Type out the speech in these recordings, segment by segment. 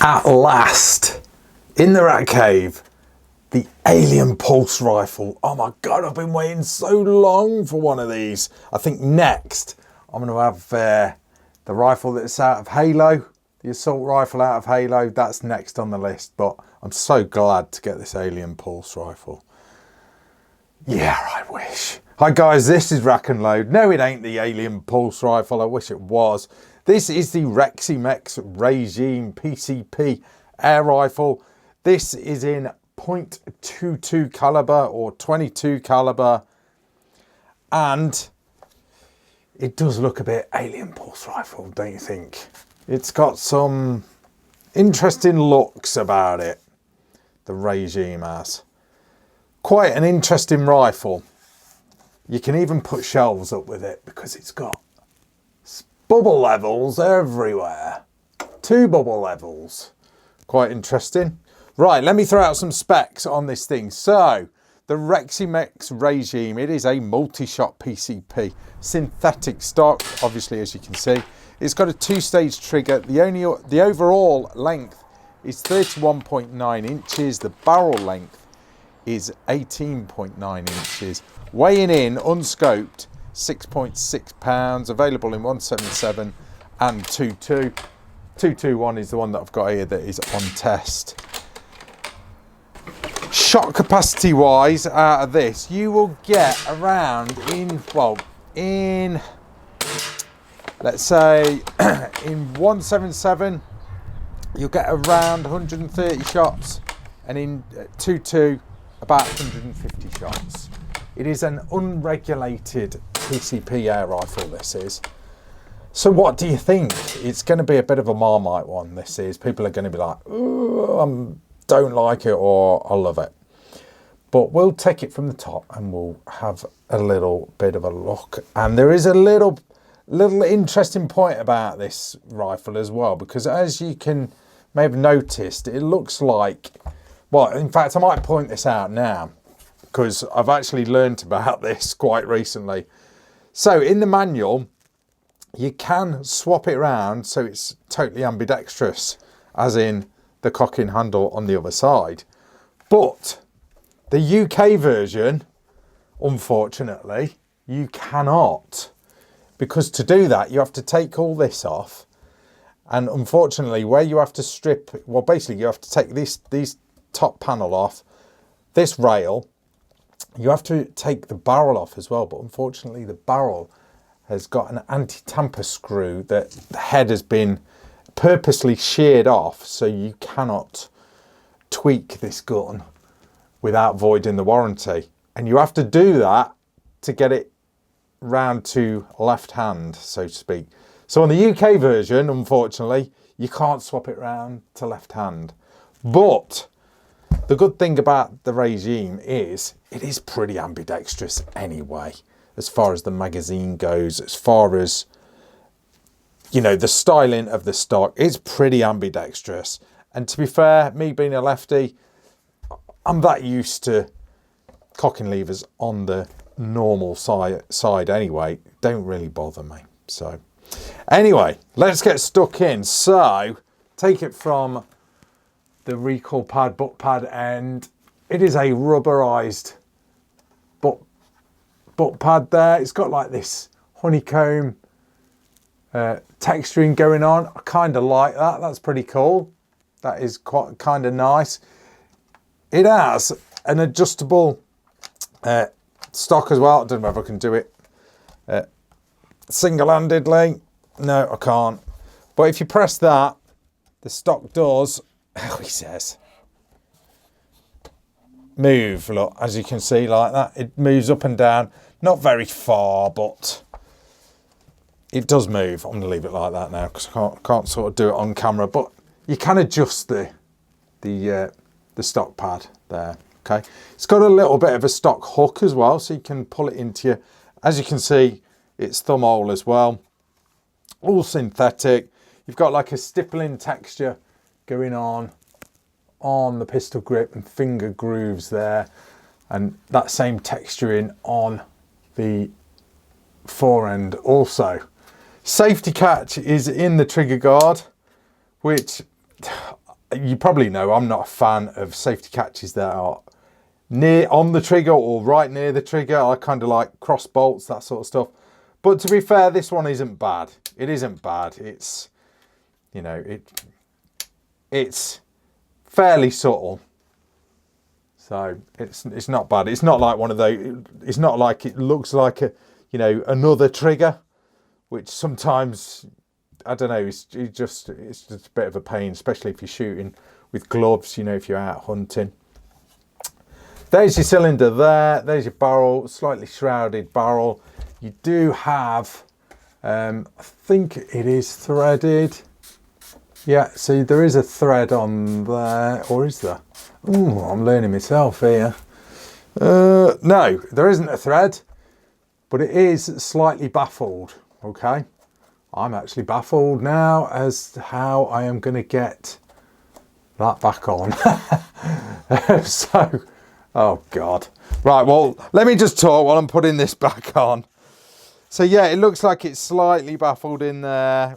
At last, in the rat cave, the alien pulse rifle. Oh my God, I've been waiting so long for one of these. I think next I'm going to have the rifle that's out of Halo, the assault rifle out of Halo. That's next on the list, but I'm so glad to get this alien pulse rifle. Yeah, I wish. Hi guys, this is RACKNLOAD. No, it ain't the alien pulse rifle. I wish it was. This is the Reximex Regime PCP air rifle. This is in .22 caliber or 22 caliber, and it does look a bit alien pulse rifle, don't you think? It's got some interesting looks about it. The Regime has quite an interesting rifle. You can even put shelves up with it because it's got bubble levels everywhere. 2 bubble levels. Quite interesting. Right, let me throw out some specs on this thing. So, the Reximex Regime, it is a multi-shot PCP. Synthetic stock, obviously, as you can see. It's got a 2-stage trigger. The overall length is 31.9 inches. The barrel length is 18.9 inches. Weighing in, unscoped, 6.6 pounds, available in 177 and 22. 221 is the one that I've got here that is on test. Shot capacity wise, out of this, you will get around in let's say in 177 you'll get around 130 shots, and in 22 about 150 shots. It is an unregulated PCP air rifle, this is. So what do you think? It's going to be a bit of a Marmite one, this is. People are going to be like, oh, I don't like it, or I love it. But we'll take it from the top and we'll have a little bit of a look. And there is a little interesting point about this rifle as well, because as you can may have noticed, it looks like, well, in fact, I might point this out now, because I've actually learned about this quite recently. So in the manual, you can swap it around so it's totally ambidextrous, as in the cocking handle on the other side. But the UK version, unfortunately, you cannot. Because to do that, you have to take all this off. And unfortunately, where you have to strip, well, basically you have to take these top panel off, this rail. You have to take the barrel off as well, but unfortunately the barrel has got an anti-tamper screw that the head has been purposely sheared off, so you cannot tweak this gun without voiding the warranty. And you have to do that to get it round to left hand, so to speak. So on the UK version, unfortunately, you can't swap it round to left hand. But the good thing about the Regime is it is pretty ambidextrous anyway, as far as the magazine goes, as far as, you know, the styling of the stock is pretty ambidextrous. And to be fair, me being a lefty, I'm that used to cocking levers on the normal side anyway. Don't really bother me. So anyway, let's get stuck in. So take it from the recoil pad, butt pad, and it is a rubberized butt pad there. It's got like this honeycomb texturing going on. I kind of like that. That's pretty cool. That is quite kind of nice. It has an adjustable stock as well. I don't know if I can do it single-handedly. No, I can't. But if you press that, the stock does, oh, he says, move. Look, as you can see, like that, it moves up and down. Not very far, but it does move. I'm going to leave it like that now because I can't sort of do it on camera. But you can adjust the stock pad there. Okay, it's got a little bit of a stock hook as well, so you can pull it into your, as you can see, it's thumb hole as well. All synthetic. You've got like a stippling texture going on the pistol grip and finger grooves there, and that same texturing on the forend also. Safety catch is in the trigger guard, which you probably know I'm not a fan of safety catches that are near on the trigger or right near the trigger. I kind of like cross bolts, that sort of stuff. But to be fair, this one isn't bad. It isn't bad. It's, you know, it's fairly subtle. So it's not bad. It's not like one of those, it's not like it looks like a, you know, another trigger, which sometimes, I don't know, it's just a bit of a pain, especially if you're shooting with gloves, you know, if you're out hunting. There's your cylinder there. There's your barrel, slightly shrouded barrel. You do have, I think it is threaded. Yeah, see, there is a thread on there, or is there? Ooh, I'm learning myself here. No, there isn't a thread, but it is slightly baffled, okay? I'm actually baffled now as to how I am going to get that back on. So, oh God. Right, well, let me just talk while I'm putting this back on. So yeah, it looks like it's slightly baffled in there.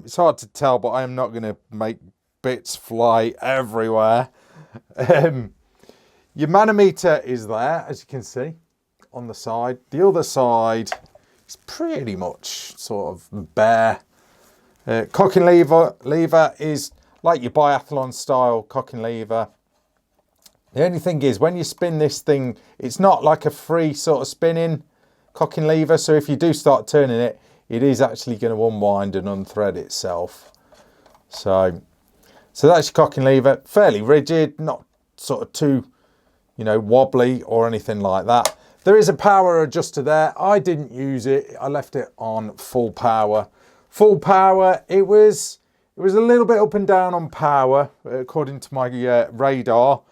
It's hard to tell, but I am not going to make bits fly everywhere. Your manometer is there, as you can see, on the side. The other side is pretty much sort of bare. Cocking lever is like your biathlon style cocking lever. The only thing is, when you spin this thing, it's not like a free sort of spinning cocking lever, so if you do start turning it, it is actually going to unwind and unthread itself. So that's your cocking lever, fairly rigid, not sort of too, you know, wobbly or anything like that. There is a power adjuster there. I didn't use it. I left it on full power. Full power, it was a little bit up and down on power, according to my radar.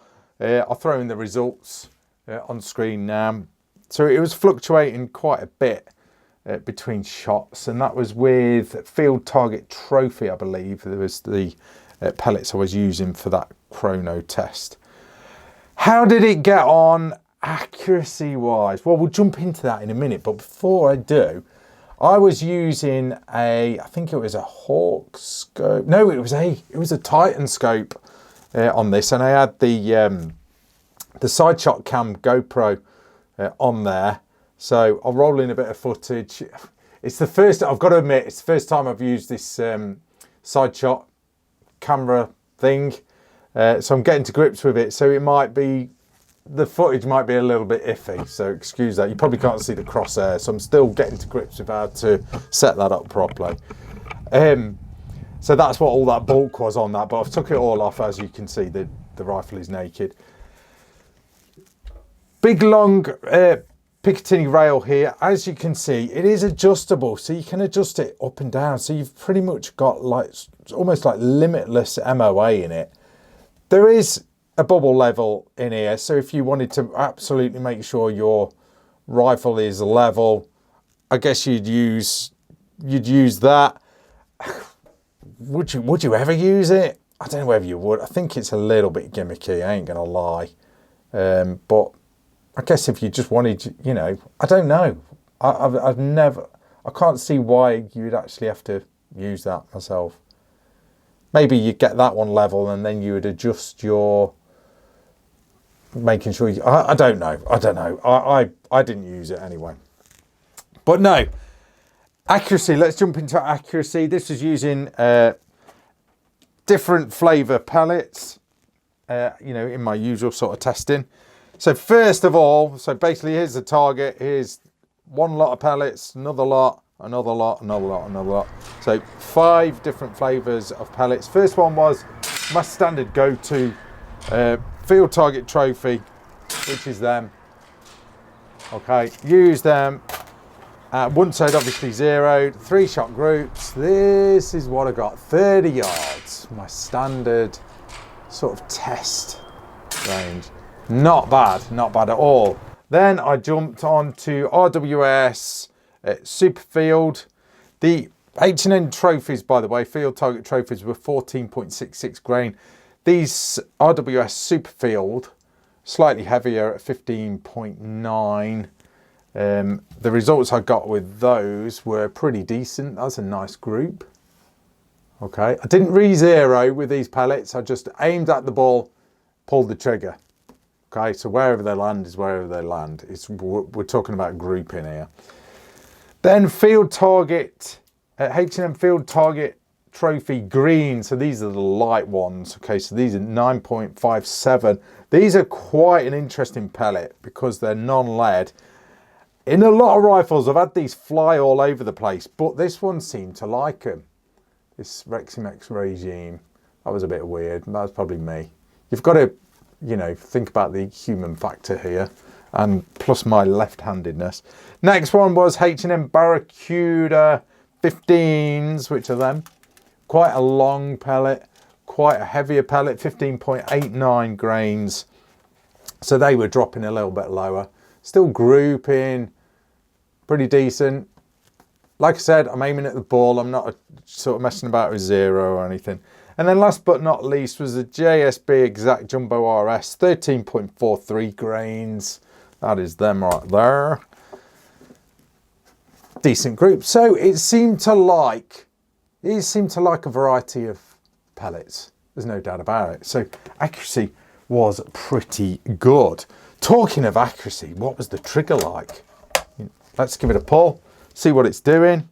I'll throw in the results on screen now. So it was fluctuating quite a bit between shots, and that was with Field Target Trophy, I believe. There was the pellets I was using for that chrono test. How did it get on accuracy wise? Well, we'll jump into that in a minute, but before I do, I was using I think it was a Hawk scope. No, it was a Titan scope on this, and I had the side shot cam GoPro on there. So I'll roll in a bit of footage. It's the first, I've got to admit, it's the first time I've used this side shot camera thing. So I'm getting to grips with it. So it might be, the footage might be a little bit iffy. So excuse that. You probably can't see the crosshair. So I'm still getting to grips with how to set that up properly. So that's what all that bulk was on that. But I've took it all off. As you can see, the rifle is naked. Big long Picatinny rail here. As you can see, it is adjustable, so you can adjust it up and down. So you've pretty much got like almost like limitless MOA in it. There is a bubble level in here, so if you wanted to absolutely make sure your rifle is level, I guess you'd use that. Would you ever use it? I don't know whether you would. I think it's a little bit gimmicky, I ain't gonna lie. But I guess if you just wanted, you know, I don't know. I can't see why you'd actually have to use that myself. Maybe you get that one level and then you would adjust your, making sure you, I don't know. I didn't use it anyway. But no, accuracy, let's jump into accuracy. This is using different flavour pellets, you know, in my usual sort of testing. So first of all, so basically here's the target. Here's one lot of pellets, another lot, another lot, another lot, another lot. So 5 different flavours of pellets. First one was my standard go-to Field Target Trophy, which is them. Okay, use them. One side obviously zeroed, 3-shot groups. This is what I got, 30 yards. My standard sort of test range. Not bad at all. Then I jumped on to RWS Superfield. The H&N trophies, by the way, Field Target trophies were 14.66 grain. These RWS Superfield, slightly heavier at 15.9. The results I got with those were pretty decent. That's a nice group. Okay, I didn't re-zero with these pellets. I just aimed at the ball, pulled the trigger. Okay, so wherever they land is wherever they land. We're talking about grouping here. Then field target, H&M field target trophy green. So these are the light ones. Okay, so these are 9.57. These are quite an interesting pellet because they're non-lead. In a lot of rifles, I've had these fly all over the place, but this one seemed to like them. This Reximex regime, that was a bit weird. That was probably me. You've got to, you know, think about the human factor here, and plus my left-handedness. Next one was H&M Barracuda 15s, which are them. Quite a long pellet, quite a heavier pellet, 15.89 grains. So they were dropping a little bit lower. Still grouping, pretty decent. Like I said, I'm aiming at the ball. I'm not sort of messing about with zero or anything. And then last but not least was the JSB Exact Jumbo RS, 13.43 grains. That is them right there. Decent group. So it seemed to like a variety of pellets. There's no doubt about it. So accuracy was pretty good. Talking of accuracy, what was the trigger like? Let's give it a pull, see what it's doing.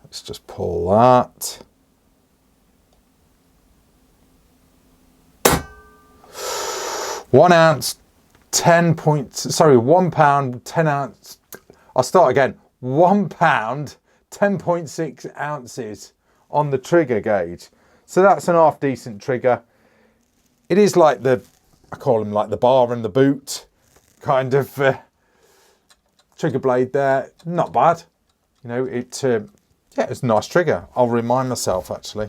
Let's just pull that. £1 ounce, 1 pound, 10 ounce. I'll start again. £1, 10.6 ounces on the trigger gauge. So that's an half decent trigger. It is like I call them like the bar and the boot kind of trigger blade there. Not bad. You know, it's a nice trigger. I'll remind myself actually.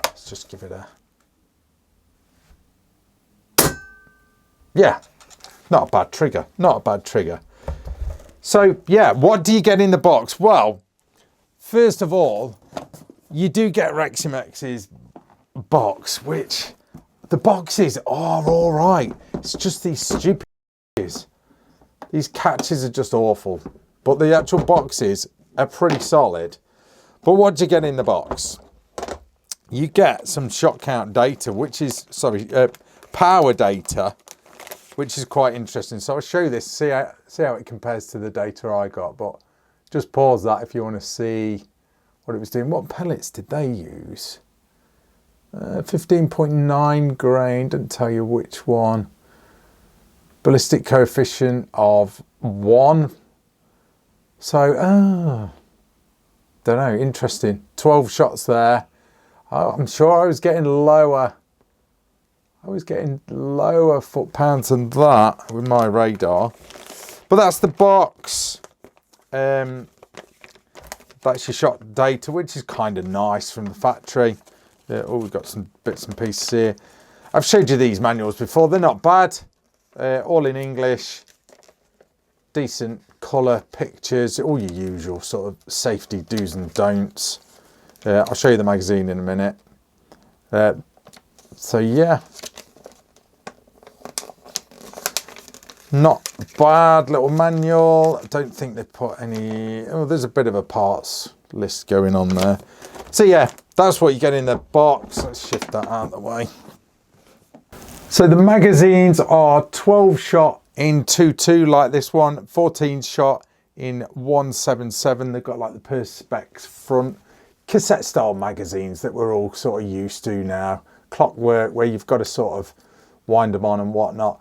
Let's just give it a... Yeah, not a bad trigger. Not a bad trigger. So yeah, what do you get in the box? Well, first of all, you do get Reximex's box, which the boxes are all right. It's just these stupid catches. These catches are just awful, but the actual boxes are pretty solid. But what do you get in the box? You get some shot count data, which is, power data, which is quite interesting. So I'll show you this, see how it compares to the data I got, but just pause that if you want to see what it was doing. What pellets did they use? 15.9 grain, doesn't tell you which one. Ballistic coefficient of 1. So, don't know, interesting. 12 shots there. I'm sure I was getting lower. I was getting lower foot-pounds than that with my radar. But that's the box. That's your shot data, which is kind of nice from the factory. We've got some bits and pieces here. I've showed you these manuals before. They're not bad. All in English. Decent colour, pictures, all your usual sort of safety do's and don'ts. I'll show you the magazine in a minute. So yeah. Not bad little manual. I don't think they put any... Oh, there's a bit of a parts list going on there. So yeah, that's what you get in the box. Let's shift that out of the way. So the magazines are 12 shot in 2.2 like this one, 14 shot in 1.77. They've got like the Perspex front cassette style magazines that we're all sort of used to now. Clockwork, where you've got to sort of wind them on and whatnot.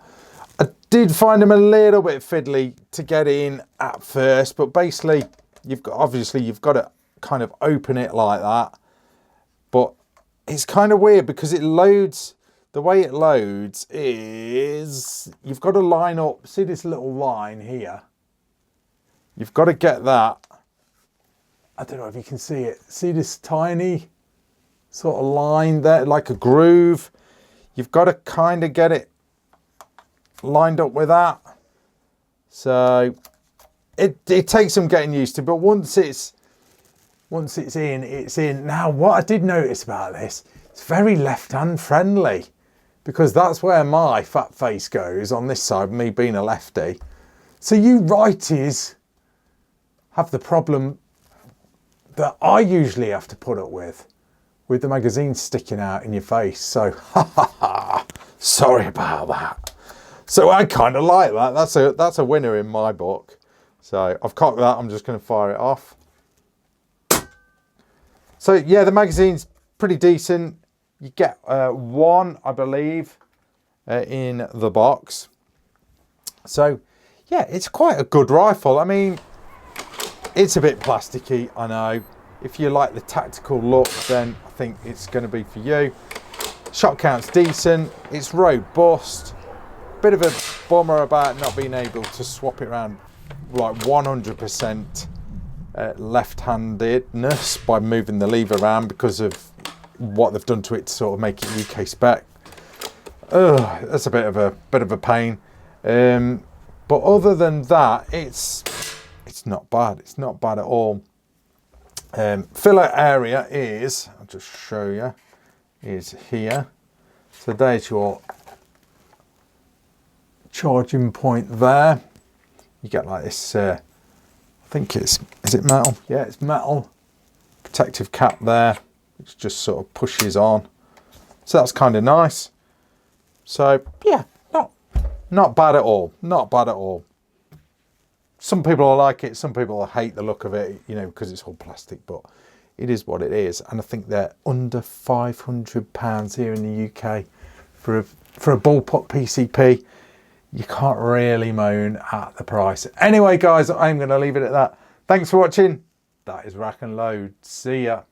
I did find them a little bit fiddly to get in at first, but basically you've got to kind of open it like that. But it's kind of weird because it loads, the way it loads is you've got to line up, see this little line here? You've got to get that. I don't know if you can see it. See this tiny sort of line there, like a groove? You've got to kind of get it lined up with that. So it takes some getting used to, but once it's in, it's in. Now, what I did notice about this, it's very left-hand friendly, because that's where my fat face goes on this side, me being a lefty. So you righties have the problem that I usually have to put up with the magazine sticking out in your face. So, sorry about that. So I kind of like that. That's a winner in my book. So I've cocked that. I'm just going to fire it off. So yeah, the magazine's pretty decent. You get one, I believe, in the box. So yeah, it's quite a good rifle. I mean, it's a bit plasticky, I know. If you like the tactical look, then I think it's going to be for you. Shot count's decent. It's robust. Bit of a bummer about not being able to swap it around like 100% left-handedness by moving the lever around because of what they've done to it to sort of make it UK spec. That's a bit of a pain. But other than that, it's not bad. It's not bad at all. Filler area is, I'll just show you, is here. So there's your charging point there. You get like this, I think is it metal? Yeah, it's metal. Protective cap there, which just sort of pushes on. So that's kind of nice. So yeah, not bad at all. Not bad at all. Some people like it, some people hate the look of it, you know, because it's all plastic, but it is what it is. And I think they're under £500 here in the UK for a bullpup PCP. You can't really moan at the price. Anyway, guys, I'm going to leave it at that. Thanks for watching. That is Rack and Load. See ya.